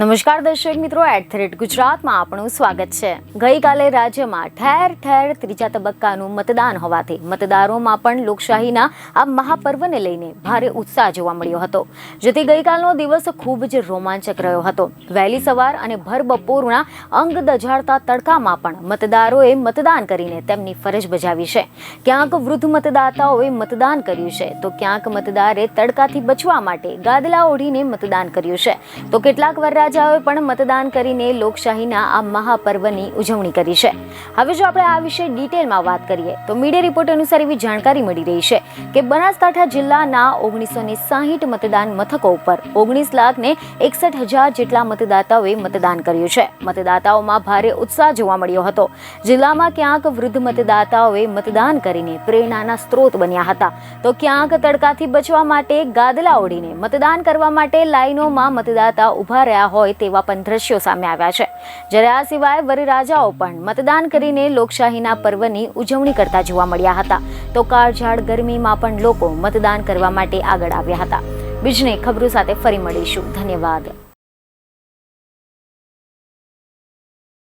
નમસ્કાર દર્શક મિત્રો, @ગુજરાતમાં આપનું સ્વાગત છે। ગઈકાલે રાજ્યમાં ઠેર ઠેર ત્રીજા તબક્કાનું મતદાન હોવાથી મતદારોમાં પણ લોકશાહીના આ મહાપર્વને લઈને ભારે ઉત્સાહ જોવા મળ્યો હતો, જેથી ગઈકાલનો દિવસ ખૂબ જ રોમાંચક રહ્યો હતો। વહેલી સવાર અને ભર બપોરના અંગ દઝાડતા તડકામાં પણ મતદારોએ મતદાન કરીને તેમની ફરજ બજાવી છે। ક્યાંક વૃદ્ધ મતદાતાઓએ મતદાન કર્યું છે, તો ક્યાંક મતદારે તડકાથી બચવા માટે ગાદલા ઓઢીને મતદાન કર્યું છે, તો કેટલાક રાજાઓએ પણ મતદાન કરીને લોકશાહીના આ મહાપર્વની ઉજવણી કરી છે। હવે જો આપણે આ વિશે ડિટેલમાં વાત કરીએ તો મીડિયા રિપોર્ટ અનુસાર એવી જાણકારી મળી રહી છે કે બનાસકાંઠા જિલ્લાના 1960 મતદાન મથકો ઉપર 19,61,000 જેટલા મતદાતાઓએ મતદાન કર્યું છે। મતદાતાઓમાં ભારે ઉત્સાહ જોવા મળ્યો હતો। જિલ્લામાં ક્યાંક વૃદ્ધ મતદાતાઓએ મતદાન કરીને પ્રેરણાના સ્ત્રોત બન્યા હતા, તો ક્યાંક તડકાથી બચવા માટે ગાદલા ઓઢીને મતદાન કરવા માટે લાઈનોમાં મતદાતા ઉભા રહ્યા હોય તેવા પણ દ્રશ્યો સામે આવ્યા છે। જ્યારે આ સિવાય વરરાજાઓ પણ મતદાન કરીને લોકશાહીના પર્વની ઉજવણી કરતા જોવા મળ્યા હતા, તો કાળઝાળ ગરમીમાં પણ લોકો મતદાન કરવા માટે આગળ આવ્યા હતા। બીજને ખબરો સાથે ફરી મળીશું। ધન્યવાદ।